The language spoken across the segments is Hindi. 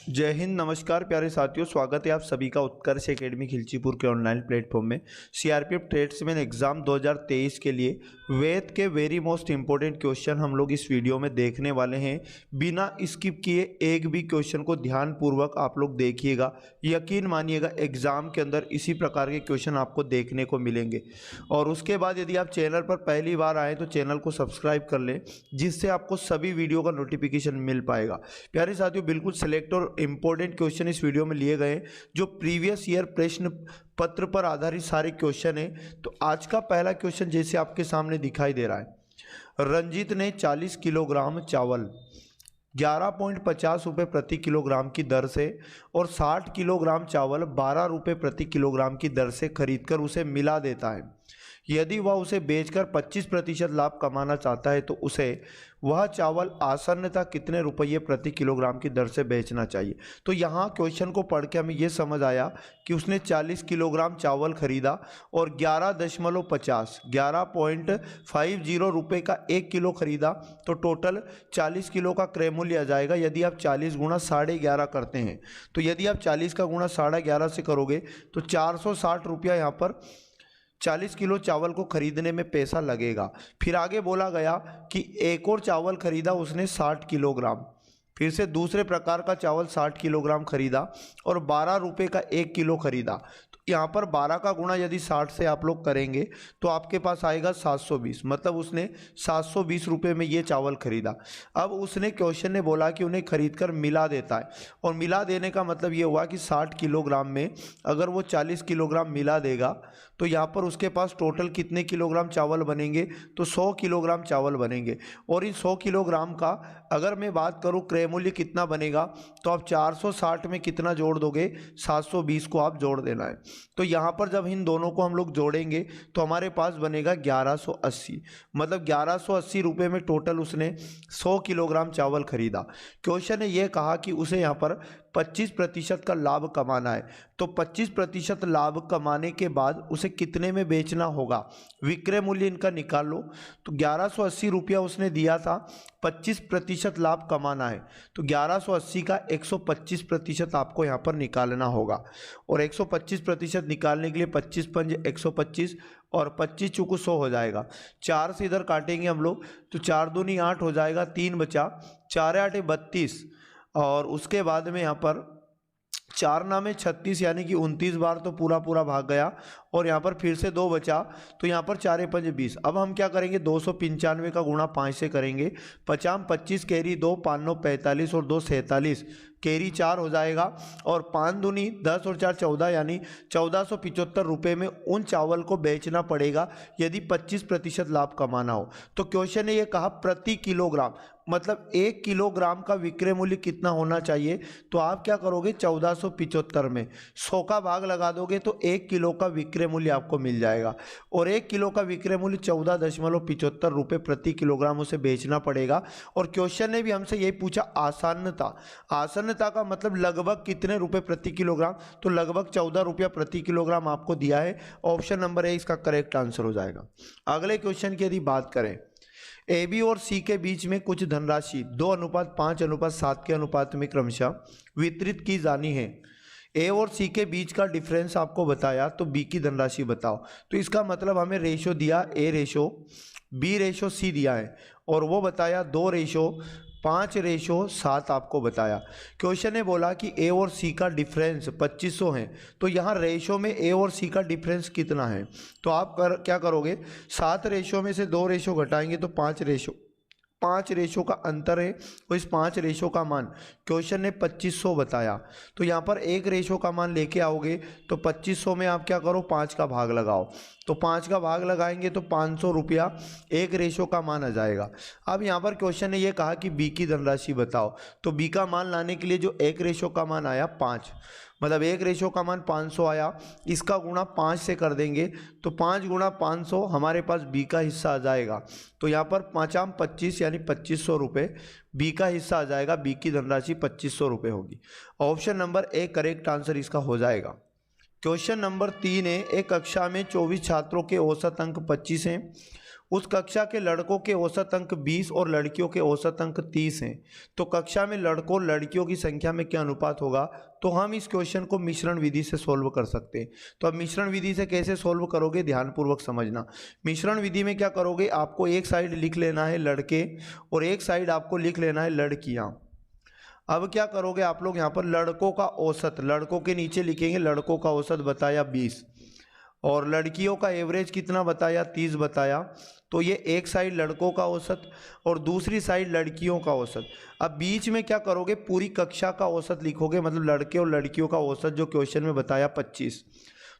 जय हिंद, नमस्कार प्यारे साथियों। स्वागत है आप सभी का उत्कर्ष एकेडमी खिलचीपुर के ऑनलाइन प्लेटफॉर्म में। सीआरपीएफ ट्रेड्समैन एग्जाम 2023 के लिए वेद के वेरी मोस्ट इंपॉर्टेंट क्वेश्चन हम लोग इस वीडियो में देखने वाले हैं। बिना स्किप किए एक भी क्वेश्चन को ध्यानपूर्वक आप लोग देखिएगा। यकीन मानिएगा एग्जाम के अंदर इसी प्रकार के क्वेश्चन आपको देखने को मिलेंगे। और उसके बाद यदि आप चैनल पर पहली बार आए तो चैनल को सब्सक्राइब कर लें, जिससे आपको सभी वीडियो का नोटिफिकेशन मिल पाएगा। प्यारे साथियों, बिल्कुल सिलेक्ट और इंपॉर्टेंट क्वेश्चन इस वीडियो में लिए गए हैं, जो प्रीवियस ईयर प्रश्न पत्र पर आधारित सारे क्वेश्चन हैं। तो आज का पहला क्वेश्चन जैसे आपके सामने दिखाई दे रहा है, रंजीत ने 40 किलोग्राम चावल 11.50 रुपये प्रति किलोग्राम की दर से और 60 किलोग्राम चावल 12 रुपये प्रति किलोग्राम की दर से खरीदकर उसे मिला देता है। यदि वह उसे बेचकर 25% लाभ कमाना चाहता है तो उसे वह चावल आसन्नतः कितने रुपये प्रति किलोग्राम की दर से बेचना चाहिए। तो यहाँ क्वेश्चन को पढ़ के हमें ये समझ आया कि उसने 40 किलोग्राम चावल खरीदा और 11.50 रुपये का 1 किलो खरीदा, तो टोटल 40 किलो का क्रय मूल्य आ जाएगा। यदि आप 40 गुणा 11.5 करते हैं, तो यदि आप 40 का गुणा 11.5 से करोगे तो 460 रुपया यहाँ पर 40 किलो चावल को खरीदने में पैसा लगेगा। फिर आगे बोला गया कि एक और चावल खरीदा उसने 60 किलोग्राम, फिर से दूसरे प्रकार का चावल 60 किलोग्राम खरीदा और 12 रुपये का 1 किलो खरीदा। तो यहाँ पर 12 का गुणा यदि 60 से आप लोग करेंगे तो आपके पास आएगा 720, मतलब उसने 720 रुपये में ये चावल खरीदा। अब उसने क्वेश्चन ने बोला कि उन्हें खरीद कर मिला देता है, और मिला देने का मतलब ये हुआ कि 60 किलोग्राम में अगर वो 40 किलोग्राम मिला देगा तो यहाँ पर उसके पास टोटल कितने किलोग्राम चावल बनेंगे, तो 100 किलोग्राम चावल बनेंगे। और इन 100 किलोग्राम का अगर मैं बात करूँ क्रय मूल्य कितना बनेगा, तो आप 460 में कितना जोड़ दोगे, 720 को आप जोड़ देना है। तो यहाँ पर जब इन दोनों को हम लोग जोड़ेंगे तो हमारे पास बनेगा 1180, मतलब 1180 रुपये में टोटल उसने 100 किलोग्राम चावल खरीदा। क्वेश्चन ने यह कहा कि उसे यहाँ पर 25% का लाभ कमाना है। तो 25% लाभ कमाने के बाद उसे कितने में बेचना होगा, विक्रय मूल्य इनका निकाल लो। तो 1180 रुपया उसने दिया था, 25% लाभ कमाना है, तो 1180 का 125% आपको यहाँ पर निकालना होगा। और 125% निकालने के लिए 25 पंज 125 और 25 चूकू 100 हो जाएगा। 4 से इधर काटेंगे हम लोग तो 4 दूनी 8 हो जाएगा, 3 बचा, 4 8 32, और उसके बाद में यहाँ पर 4 नामे 36 यानी कि 29 बार तो पूरा पूरा भाग गया, और यहाँ पर फिर से 2 बचा, तो यहाँ पर 4 पंज 20। अब हम क्या करेंगे, 295 का गुणा 5 से करेंगे। 50 25 कैरी 2, 5 9 45 और 2 47, कैरी 4 हो जाएगा, और 5 दूनी 10 और 4 14, यानी 1475 रुपये में उन चावल को बेचना पड़ेगा यदि 25% लाभ कमाना हो। तो क्वेश्चन ने ये कहा प्रति किलोग्राम, मतलब 1 किलोग्राम का विक्रय मूल्य कितना होना चाहिए। तो आप क्या करोगे, 1475 में 100 का भाग लगा दोगे तो 1 किलो का विक्रय मूल्य आपको मिल जाएगा, और 1 किलो का विक्रय मूल्य 14.75 रुपये प्रति किलोग्राम उसे बेचना पड़ेगा। और क्वेश्चन ने भी हमसे यही पूछा आसान्यता, आसान्यता का मतलब लगभग कितने रुपए प्रति किलोग्राम, तो लगभग 14 रुपया प्रति किलोग्राम आपको दिया है। ऑप्शन नंबर ए इसका करेक्ट आंसर हो जाएगा। अगले क्वेश्चन की यदि बात करें, ए बी और सी के बीच में कुछ धनराशि 2:5:7 के अनुपात में क्रमशः वितरित की जानी है। ए और सी के बीच का डिफरेंस आपको बताया, तो बी की धनराशि बताओ। तो इसका मतलब हमें रेशो दिया, ए रेशो बी रेशो सी दिया है, और वो बताया 2:5:7 आपको बताया। क्वेश्चन ने बोला कि ए और सी का डिफरेंस 2500 है, तो यहाँ रेशो में ए और सी का डिफरेंस कितना है। तो आप क्या करोगे, 7 रेशो में से 2 रेशो घटाएंगे तो 5 रेशो का अंतर है, और इस 5 रेशो का मान क्वेश्चन ने 2500 बताया। तो यहाँ पर 1 रेशो का मान लेके आओगे तो 2500 में आप क्या करो, 5 का भाग लगाओ। तो 5 का भाग लगाएंगे तो 500 रुपया 1 रेशो का मान आ जाएगा। अब यहाँ पर क्वेश्चन ने ये कहा कि बी की धनराशि बताओ। तो बी का मान लाने के लिए जो 1 रेशो का मान आया 5, मतलब 1 रेशो का मान 500 आया, इसका गुणा 5 से कर देंगे तो 5 गुणा 500 हमारे पास बी का हिस्सा आ जाएगा। तो यहाँ पर 5 25 यानी 2500 रुपये बी का हिस्सा आ जाएगा। बी की धनराशि 2500 रुपये होगी। Option number A correct answer इसका हो जाएगा। क्वेश्चन नंबर 3 है, एक कक्षा में 24 छात्रों के औसत अंक 25 हैं उस कक्षा के लड़कों के औसत अंक 20 और लड़कियों के औसत अंक 30 हैं, तो कक्षा में लड़कों और लड़कियों की संख्या में क्या अनुपात होगा। तो हम इस क्वेश्चन को मिश्रण विधि से सोल्व कर सकते हैं। तो अब मिश्रण विधि से कैसे सोल्व करोगे, ध्यानपूर्वक समझना। मिश्रण विधि में क्या करोगे, आपको एक साइड लिख लेना है लड़के और एक साइड आपको लिख लेना है लड़कियाँ। अब क्या करोगे आप लोग, यहाँ पर लड़कों का औसत, लड़कों के नीचे लिखेंगे लड़कों का औसत बताया 20 और लड़कियों का एवरेज कितना बताया 30 बताया। तो ये एक साइड लड़कों का औसत और दूसरी साइड लड़कियों का औसत। अब बीच में क्या करोगे, पूरी कक्षा का औसत लिखोगे, मतलब लड़के और लड़कियों का औसत जो क्वेश्चन में बताया 25,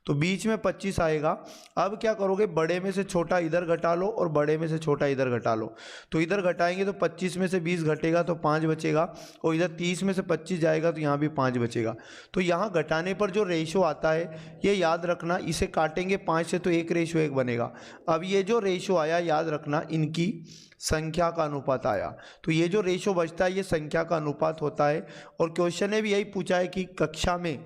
तो बीच में 25 आएगा। अब क्या करोगे, बड़े में से छोटा इधर घटा लो और बड़े में से छोटा इधर घटा लो। तो इधर घटाएंगे तो 25 में से 20 घटेगा तो 5 बचेगा और इधर 30 में से 25 जाएगा तो यहाँ भी 5 बचेगा। तो यहाँ घटाने पर जो रेशो आता है ये याद रखना, इसे काटेंगे 5 से तो 1:1 बनेगा। अब ये जो रेशो आया याद रखना इनकी संख्या का अनुपात आया। तो ये जो रेशो बचता है ये संख्या का अनुपात होता है। और क्वेश्चन ने भी यही पूछा है कि कक्षा में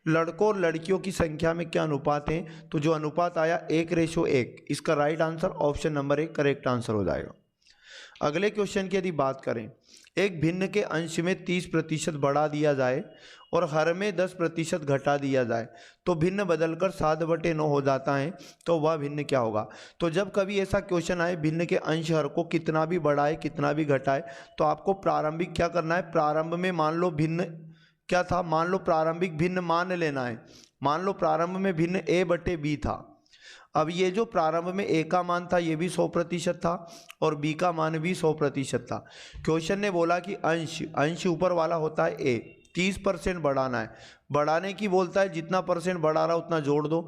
लड़कों और लड़कियों की संख्या में क्या अनुपात है, तो जो अनुपात आया 1:1। इसका right answer option number 1 correct answer हो जाएगा। अगले क्वेश्चन की यदि बात करें, एक भिन्न के अंश में 30% बढ़ा दिया जाए और हर में 10% घटा दिया जाए तो भिन्न बदलकर 7/9 हो जाता है, तो वह भिन्न क्या होगा। तो जब कभी ऐसा क्वेश्चन आए भिन्न के अंश हर को कितना भी बढ़ाए कितना भी घटाए, तो आपको प्रारंभिक क्या करना है, प्रारंभ में मान लो भिन्न क्या था, मान लो प्रारंभिक भिन्न मान लेना है। मान लो प्रारंभ में भिन्न a/b था। अब ये जो प्रारंभ में a का मान था ये भी 100% था और b का मान भी 100% था। क्वेश्चन ने बोला कि अंश ऊपर वाला होता है a, 30% बढ़ाना है, बढ़ाने की बोलता है, जितना परसेंट बढ़ा रहा उतना जोड़ दो।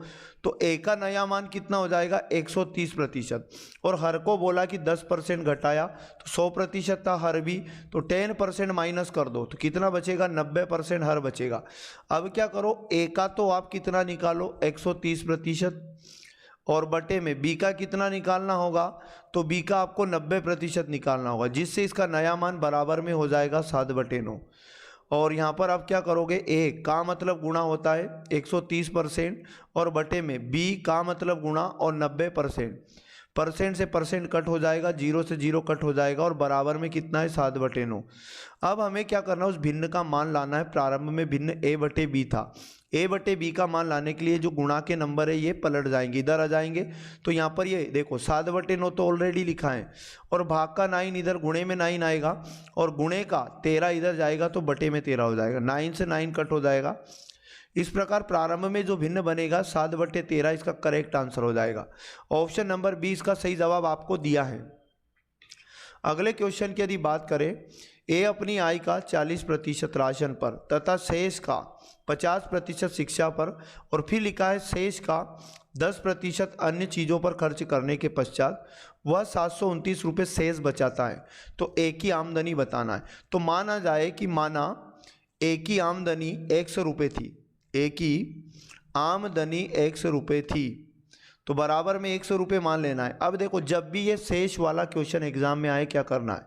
तो a का नया मान कितना हो जाएगा 130%। और हर को बोला कि 10% घटाया तो 100% था हर भी, तो 10% माइनस कर दो तो कितना बचेगा 90% हर बचेगा। अब क्या करो, a का तो आप कितना निकालो 130% और बटे में b का कितना निकालना होगा, तो b का आपको 90% निकालना होगा, जिससे इसका नया मान बराबर में हो जाएगा 7/9। और यहाँ पर आप क्या करोगे, a का मतलब गुणा होता है 130% और बटे में b का मतलब गुणा और 90%, परसेंट से परसेंट कट हो जाएगा, 0 से 0 कट हो जाएगा और बराबर में कितना है 7/9। अब हमें क्या करना है, उस भिन्न का मान लाना है। प्रारंभ में भिन्न a/b था, a/b का मान लाने के लिए जो गुणा के नंबर है ये पलट जाएंगे, इधर आ जाएंगे। तो यहाँ पर ये देखो 7/9 तो ऑलरेडी लिखा है और भाग का 9 इधर, गुणे में 9 आएगा और गुणे का 13 इधर जाएगा तो बटे में 13 हो जाएगा, 9 से 9 कट हो जाएगा। इस प्रकार प्रारंभ में जो भिन्न बनेगा 7/13 इसका करेक्ट आंसर हो जाएगा। ऑप्शन नंबर 20 का सही जवाब आपको दिया है। अगले क्वेश्चन की यदि बात करें, ए अपनी आय का 40% राशन पर तथा शेष का 50% शिक्षा पर और फिर लिखा है शेष का 10% अन्य चीज़ों पर खर्च करने के पश्चात वह 729 रुपये शेष बचाता है, तो ए की आमदनी बताना है। तो माना जाए कि माना ए की आमदनी 100 रुपये थी, ए की आमदनी 100 रुपये थी, तो बराबर में 100 रुपये मान लेना है। अब देखो जब भी ये शेष वाला क्वेश्चन एग्जाम में आए क्या करना है,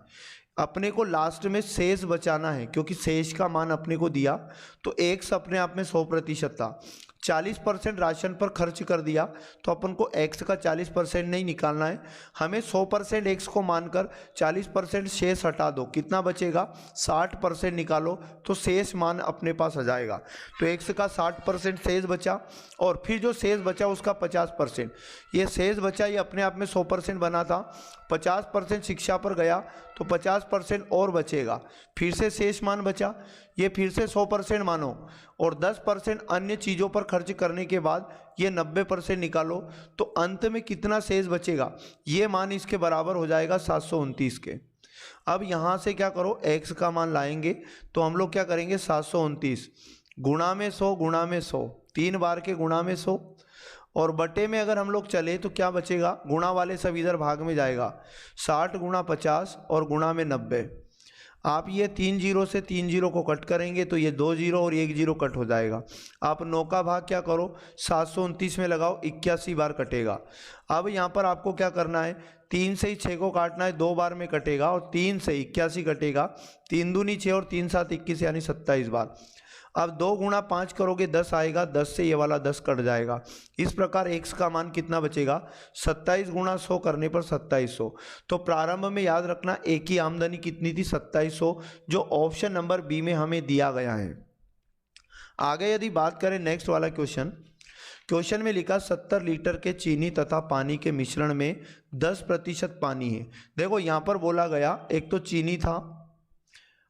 अपने को लास्ट में शेष बचाना है, क्योंकि शेष का मान अपने को दिया तो x अपने आप में 100% था, 40% राशन पर खर्च कर दिया तो अपन को x का 40% नहीं निकालना है, हमें 100% x को मानकर 40% शेष हटा दो, कितना बचेगा 60% निकालो तो शेष मान अपने पास आ जाएगा। तो x का 60% शेष बचा और फिर जो शेष बचा उसका 50%, ये शेष बचा ये अपने आप में 100% बना था, 50% शिक्षा पर गया तो 50% और बचेगा, फिर से शेष मान बचा, ये फिर से 100% मानो और 10% अन्य चीज़ों पर खर्च करने के बाद ये 90% निकालो, तो अंत में कितना शेष बचेगा, ये मान इसके बराबर हो जाएगा 729 के। अब यहाँ से क्या करो, x का मान लाएंगे तो हम लोग क्या करेंगे 729 गुणा में 100 गुणा में 100, 3 बार के गुणा में 100 और बटे में अगर हम लोग चले तो क्या बचेगा, गुणा वाले सब इधर भाग में जाएगा, 60 गुणा 50 और गुणा में 90। आप ये 3 जीरो से 3 जीरो को कट करेंगे तो ये 2 जीरो और 1 जीरो कट हो जाएगा। आप 9 का भाग क्या करो 729 में लगाओ, 81 बार कटेगा। अब यहाँ पर आपको क्या करना है, 3 से ही 6 को काटना है, 2 बार में कटेगा और 3 से 81 कटेगा, 3 दूनी 6 और 3 7 21 यानी 27 बार। अब 2 गुणा 5 करोगे 10 आएगा, 10 से ये वाला 10 कट जाएगा। इस प्रकार x का मान कितना बचेगा, 27 गुणा 100 करने पर 2700। तो प्रारंभ में याद रखना एक की आमदनी कितनी थी, 2700, जो ऑप्शन नंबर बी में हमें दिया गया है। आगे यदि बात करें नेक्स्ट वाला क्वेश्चन में लिखा 70 लीटर के चीनी तथा पानी के मिश्रण में 10% पानी है। देखो यहाँ पर बोला गया एक तो चीनी था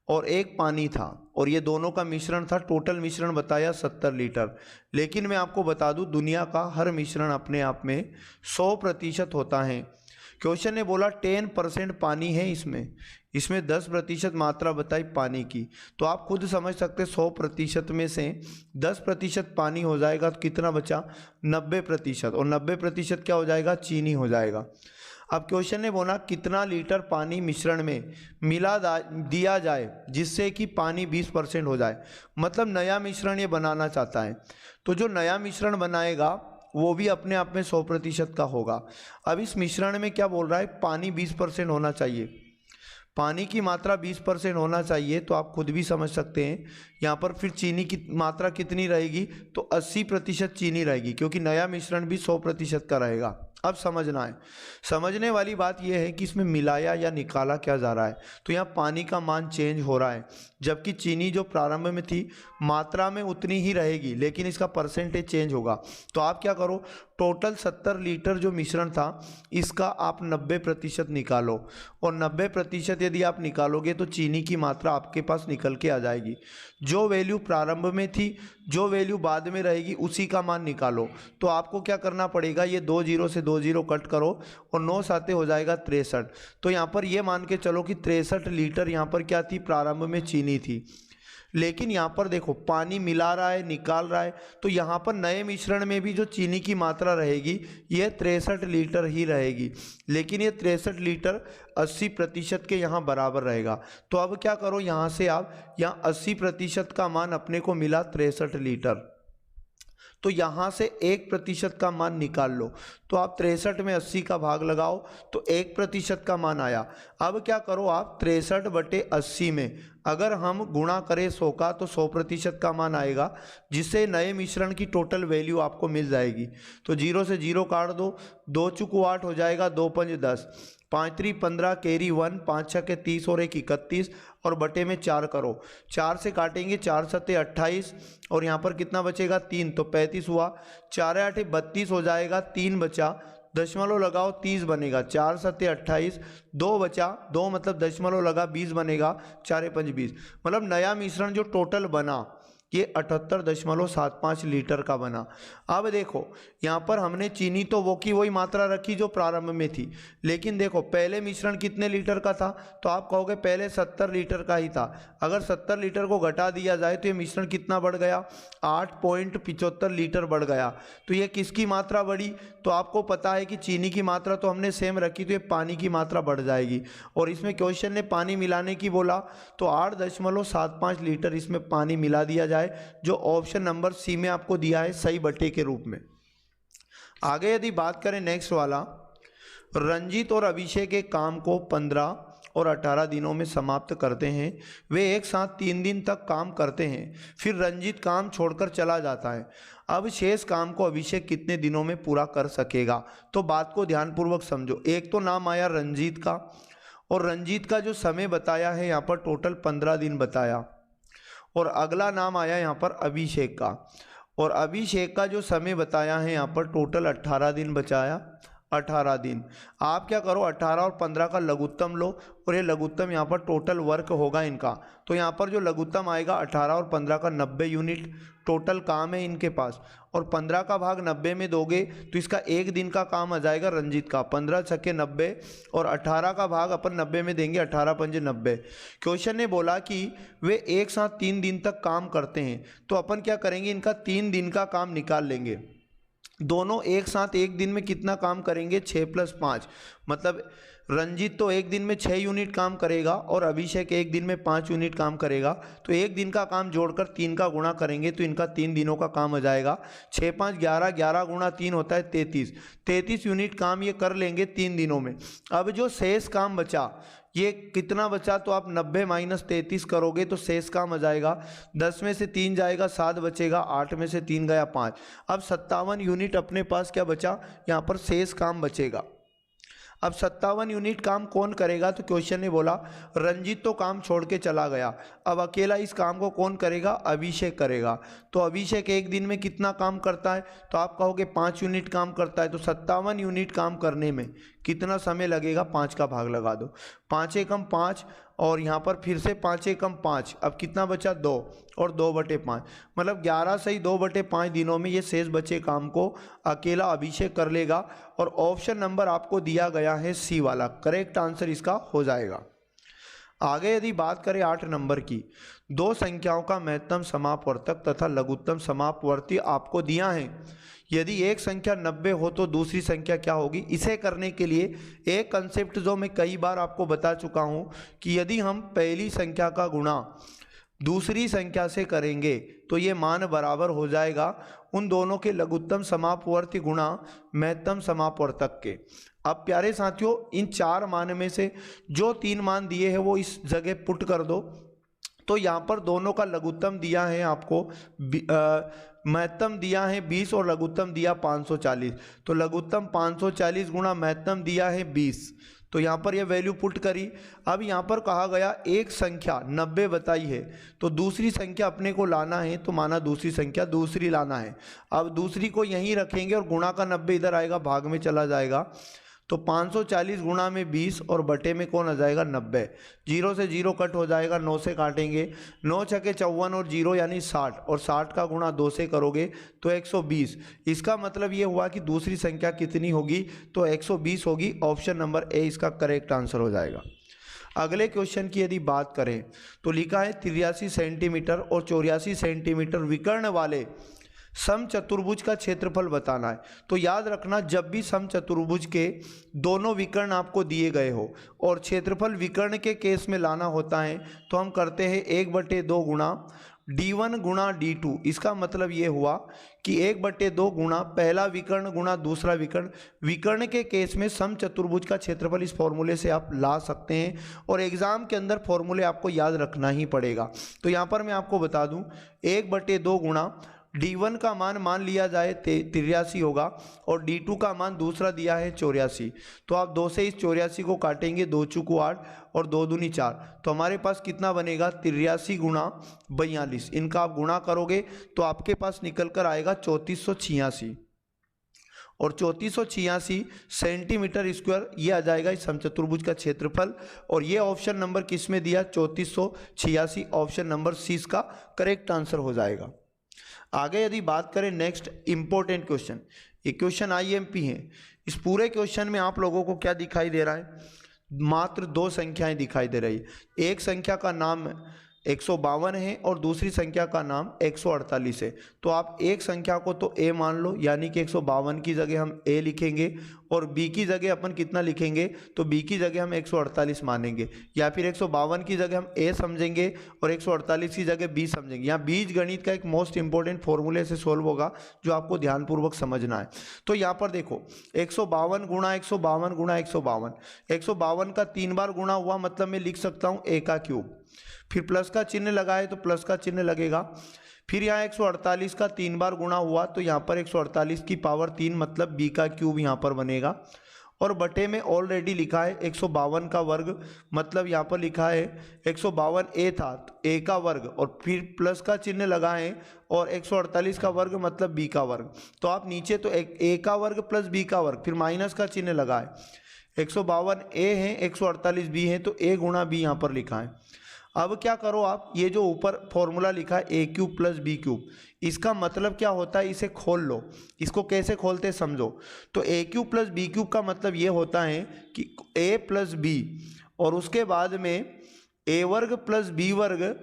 और एक पानी था और ये दोनों का मिश्रण था, टोटल मिश्रण बताया 70 लीटर। लेकिन मैं आपको बता दूं दुनिया का हर मिश्रण अपने आप में 100% होता है। क्वेश्चन ने बोला 10% पानी है इसमें 10% मात्रा बताई पानी की, तो आप खुद समझ सकते 100% में से 10% पानी हो जाएगा तो कितना बचा, 90%, और 90% क्या हो जाएगा, चीनी हो जाएगा। अब क्वेश्चन ने बोला कितना लीटर पानी मिश्रण में मिला दिया जाए जिससे कि पानी 20% हो जाए, मतलब नया मिश्रण ये बनाना चाहता है। तो जो नया मिश्रण बनाएगा वो भी अपने आप में 100% का होगा। अब इस मिश्रण में क्या बोल रहा है, पानी 20% होना चाहिए, पानी की मात्रा 20% होना चाहिए। तो आप खुद भी समझ सकते हैं यहाँ पर फिर चीनी की मात्रा कितनी रहेगी, तो 80% चीनी रहेगी, क्योंकि नया मिश्रण भी 100% का रहेगा। अब समझना है, समझने वाली बात यह है कि इसमें मिलाया या निकाला क्या जा रहा है। तो यहाँ पानी का मान चेंज हो रहा है, जबकि चीनी जो प्रारंभ में थी मात्रा में उतनी ही रहेगी, लेकिन इसका परसेंटेज चेंज होगा। तो आप क्या करो, टोटल 70 लीटर जो मिश्रण था इसका आप 90% निकालो, और 90% यदि आप निकालोगे तो चीनी की मात्रा आपके पास निकल के आ जाएगी। जो वैल्यू प्रारंभ में थी, जो वैल्यू बाद में रहेगी, उसी का मान निकालो। तो आपको क्या करना पड़ेगा, ये 2 जीरो से 2 जीरो कट करो और 9 साते हो जाएगा 63। तो यहाँ पर ये मान के चलो कि 63 लीटर यहाँ पर क्या थी, प्रारंभ में चीनी थी। लेकिन यहाँ पर देखो पानी मिला रहा है, निकाल रहा है, तो यहाँ पर नए मिश्रण में भी जो चीनी की मात्रा रहेगी ये 63 लीटर ही रहेगी, लेकिन ये 63 लीटर 80% के यहाँ बराबर रहेगा। तो अब क्या करो, यहाँ से आप यहाँ 80% का मान अपने को मिला 63 लीटर, तो यहाँ से 1% का मान निकाल लो। तो आप 63 में 80 का भाग लगाओ तो 1% का मान आया। अब क्या करो आप 63/80 में अगर हम गुणा करें 100 का तो 100% का मान आएगा, जिससे नए मिश्रण की टोटल वैल्यू आपको मिल जाएगी। तो 0 से 0 काट दो, 2 चुको 8 हो जाएगा, 2 पंज 10, 5 3 15 कैरी 1, 5 6 के 30 और 1 31, और बटे में 4 करो, 4 से काटेंगे 4 सत्ते 28, और यहाँ पर कितना बचेगा 3, तो 35 हुआ, 4 8 32 हो जाएगा, 3 बचा, दशमलव लगाओ 30 बनेगा, 4 सत्ते 28, 2 बचा, 2 मतलब दशमलव लगा 20 बनेगा, 4 5 20, मतलब नया मिश्रण जो टोटल बना ये 78.75 लीटर का बना। अब देखो यहाँ पर हमने चीनी तो वो की वही मात्रा रखी जो प्रारंभ में थी, लेकिन देखो पहले मिश्रण कितने लीटर का था, तो आप कहोगे पहले 70 लीटर का ही था। अगर 70 लीटर को घटा दिया जाए तो ये मिश्रण कितना बढ़ गया, 8.75 लीटर बढ़ गया। तो ये किसकी मात्रा बढ़ी, तो आपको पता है कि चीनी की मात्रा तो हमने सेम रखी, तो ये पानी की मात्रा बढ़ जाएगी। और इसमें क्वेश्चन ने पानी मिलाने की बोला, तो 8.75 लीटर इसमें पानी मिला दिया जाए, जो ऑप्शन नंबर सी में आपको दिया है सही बटे के रूप में। आगे यदि बात करें नेक्स्ट वाला, रंजीत और अभिषेक एक काम को 15 और 18 दिनों में समाप्त करते हैं। वे एक साथ 3 दिन तक काम करते हैं, फिर रंजीत काम छोड़कर चला जाता है। अब शेष काम को अभिषेक कितने दिनों में पूरा कर सकेगा। तो बात को ध्यानपूर्वक समझो। एक तो नाम आया रंजीत का, और रंजीत का जो समय बताया है यहाँ पर टोटल 15 दिन बताया, और अगला नाम आया यहाँ पर अभिषेक का, और अभिषेक का जो समय बताया है यहाँ पर टोटल 18 दिन बचाया, 18 दिन। आप क्या करो 18 और 15 का लघुत्तम लो, और ये लघुत्तम यहाँ पर टोटल वर्क होगा इनका। तो यहाँ पर जो लघुत्तम आएगा 18 और 15 का 90 यूनिट टोटल काम है इनके पास, और 15 का भाग 90 में दोगे तो इसका एक दिन का काम आ जाएगा रंजीत का, 15 छक्के 90, और 18 का भाग अपन 90 में देंगे, 18 पंजे 90। क्वेश्चन ने बोला कि वे एक साथ 3 दिन तक काम करते हैं, तो अपन क्या करेंगे, इनका 3 दिन का काम निकाल लेंगे। दोनों एक साथ एक दिन में कितना काम करेंगे, 6 + 5, मतलब रंजीत तो एक दिन में 6 यूनिट काम करेगा और अभिषेक एक दिन में 5 यूनिट काम करेगा। तो एक दिन का काम जोड़कर 3 का गुणा करेंगे तो इनका 3 दिनों का काम हो जाएगा। 6 × 5 = 11, 11 × 3 होता है 33, 33 यूनिट काम ये कर लेंगे 3 दिनों में। अब जो शेष काम बचा, ये कितना बचा, तो आप 90 - 33 करोगे तो शेष काम आ जाएगा। 10 में से 3 जाएगा 7 बचेगा, 8 में से 3 गया 5। अब 57 यूनिट अपने पास क्या बचा, यहाँ पर शेष काम बचेगा। अब 57 यूनिट काम कौन करेगा, तो क्वेश्चन ने बोला रंजीत तो काम छोड़ के चला गया, अब अकेला इस काम को कौन करेगा, अभिषेक करेगा। तो अभिषेक एक दिन में कितना काम करता है, तो आप कहोगे 5 यूनिट काम करता है। तो 57 यूनिट काम करने में कितना समय लगेगा, 5 का भाग लगा दो, 5 × 5 और यहाँ पर फिर से 5 × 5, अब कितना बचा, 2 और 2/5, मतलब 11 सही 2/5 दिनों में ये शेष बचे काम को अकेला अभिषेक कर लेगा। और ऑप्शन नंबर आपको दिया गया है सी वाला, करेक्ट आंसर इसका हो जाएगा। आगे यदि बात करें 8 नंबर की, दो संख्याओं का महत्तम समापवर्तक तथा लघुत्तम समापवर्ती आपको दिया है। यदि एक संख्या 90 हो तो दूसरी संख्या क्या होगी। इसे करने के लिए एक कंसेप्ट जो मैं कई बार आपको बता चुका हूं कि यदि हम पहली संख्या का गुणा दूसरी संख्या से करेंगे तो ये मान बराबर हो जाएगा उन दोनों के लघुत्तम समापवर्ती गुणा महत्तम समापवर्तक के। अब प्यारे साथियों, इन 4 मान में से जो 3 मान दिए हैं वो इस जगह पुट कर दो। तो यहाँ पर दोनों का लघुत्तम दिया है आपको, महत्तम दिया है 20 और लघुत्तम दिया 540। तो लघुत्तम 540 गुणा महत्तम दिया है 20, तो यहाँ पर यह वैल्यू पुट करी। अब यहाँ पर कहा गया एक संख्या 90 बताई है, तो दूसरी संख्या अपने को लाना है, तो माना दूसरी संख्या दूसरी लाना है। अब दूसरी को यहीं रखेंगे और गुणा का 90 इधर आएगा, भाग में चला जाएगा। तो 540 गुणा में 20 और बटे में कौन आ जाएगा, 90। 0 से 0 कट हो जाएगा, 9 से काटेंगे, 9 × 6 = 54 और 0 यानी 60, और 60 का गुणा 2 से करोगे तो 120। इसका मतलब ये हुआ कि दूसरी संख्या कितनी होगी, तो 120 होगी। ऑप्शन नंबर ए इसका करेक्ट आंसर हो जाएगा। अगले क्वेश्चन की यदि बात करें तो लिखा है 83 सेंटीमीटर और 84 सेंटीमीटर विकर्ण वाले समचतुर्भुज का क्षेत्रफल बताना है। तो याद रखना, जब भी समचतुर्भुज के दोनों विकर्ण आपको दिए गए हो और क्षेत्रफल विकर्ण के केस में लाना होता है तो हम करते हैं 1/2 गुणा d1 गुणा d2। इसका मतलब ये हुआ कि 1/2 गुणा पहला विकर्ण गुणा दूसरा विकर्ण। विकर्ण के केस में समचतुर्भुज का क्षेत्रफल इस फॉर्मूले से आप ला सकते हैं और एग्जाम के अंदर फॉर्मूले आपको याद रखना ही पड़ेगा। तो यहाँ पर मैं आपको बता दूं, 1/2 गुणा d1 का मान लिया जाए 83 होगा और d2 का मान दूसरा दिया है 84। तो आप 2 से इस 84 को काटेंगे, 2 × 4 = 8 और 2 × 2 = 4। तो हमारे पास कितना बनेगा, 83 गुणा 42। इनका आप गुणा करोगे तो आपके पास निकल कर आएगा 3486 और 3486 सेंटीमीटर स्क्वायर ये आ जाएगा इस समचतुर्भुज का क्षेत्रफल। और ये ऑप्शन नंबर किस में दिया, 3486, ऑप्शन नंबर सी इसका करेक्ट आंसर हो जाएगा। आगे यदि बात करें नेक्स्ट इंपॉर्टेंट क्वेश्चन, ये क्वेश्चन IMP है। इस पूरे क्वेश्चन में आप लोगों को क्या दिखाई दे रहा है, मात्र 2 संख्याएं दिखाई दे रही है। एक संख्या का नाम 152 है और दूसरी संख्या का नाम 148 है। तो आप एक संख्या को तो a मान लो, यानी कि 152 की जगह हम a लिखेंगे और b की जगह अपन कितना लिखेंगे, तो b की जगह हम 148 मानेंगे, या फिर 152 की जगह हम a समझेंगे और 148 की जगह b समझेंगे। यहाँ बीज गणित का एक मोस्ट इंपॉर्टेंट फॉर्मूले से सोल्व होगा जो आपको ध्यानपूर्वक समझना है। तो यहाँ पर देखो 152 गुणा 152 गुणा 152, 152 का 3 बार गुणा हुआ, मतलब मैं लिख सकता हूँ a का क्यूब, फिर प्लस का चिन्ह लगाए तो प्लस का चिन्ह लगेगा। फिर यहाँ 148 का 3 बार गुणा हुआ तो यहाँ पर 148 की पावर 3 मतलब b का क्यूब यहाँ पर बनेगा। और बटे में ऑलरेडी लिखा है 152 का वर्ग, मतलब यहाँ पर लिखा है 152a था तो a का वर्ग, और फिर प्लस का चिन्ह लगाएं और 148 का वर्ग मतलब b का वर्ग। तो आप नीचे तो a का वर्ग प्लस b का वर्ग, फिर माइनस का चिन्ह लगाए। 152a है 148b है तो a गुणा b यहाँ पर लिखा है। अब क्या करो आप, ये जो ऊपर फॉर्मूला लिखा है a³ + b³, इसका मतलब क्या होता है, इसे खोल लो। इसको कैसे खोलते समझो। तो a³ + b³ का मतलब ये होता है कि a + b और उसके बाद में a² + b²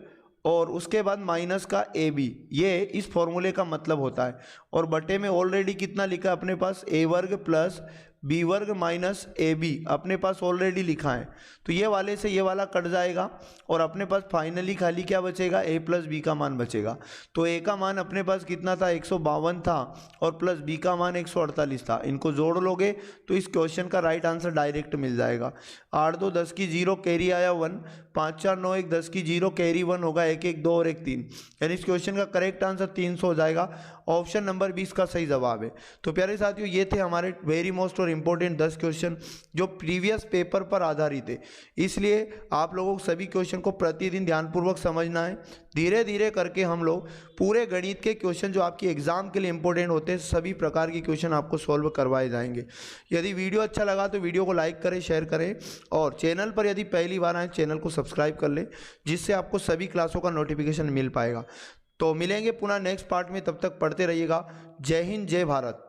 और उसके बाद माइनस का ए बी, ये इस फॉर्मूले का मतलब होता है। और बटे में ऑलरेडी कितना लिखा है अपने पास, ए वर्ग प्लस बी वर्ग माइनस ए बी अपने पास ऑलरेडी लिखा है। तो ये वाले से ये वाला कट जाएगा और अपने पास फाइनली खाली क्या बचेगा, ए प्लस बी का मान बचेगा। तो ए का मान अपने पास कितना था, 152 था, और प्लस बी का मान 148 था। इनको जोड़ लोगे तो इस क्वेश्चन का राइट आंसर डायरेक्ट मिल जाएगा। 8 2 10 की 0 कैरी आया 1, 5 4 9 1 10 की 0 कैरी 1 होगा, 1 1 2 और 1 3, यानी इस क्वेश्चन का करेक्ट आंसर 300 हो जाएगा। ऑप्शन नंबर 20 का सही जवाब है। तो प्यारे साथियों, ये थे हमारे वेरी मोस्ट और इम्पोर्टेंट 10 क्वेश्चन जो प्रीवियस पेपर पर आधारित है। इसलिए आप लोगों को सभी क्वेश्चन को प्रतिदिन ध्यानपूर्वक समझना है। धीरे धीरे करके हम लोग पूरे गणित के क्वेश्चन जो आपकी एग्जाम के लिए इंपॉर्टेंट होते हैं, सभी प्रकार के क्वेश्चन आपको सॉल्व करवाए जाएंगे। यदि वीडियो अच्छा लगा तो वीडियो को लाइक करें, शेयर करें, और चैनल पर यदि पहली बार आए चैनल को सब्सक्राइब कर लें, जिससे आपको सभी क्लासों का नोटिफिकेशन मिल पाएगा। तो मिलेंगे पुनः नेक्स्ट पार्ट में, तब तक पढ़ते रहिएगा। जय हिंद, जय भारत।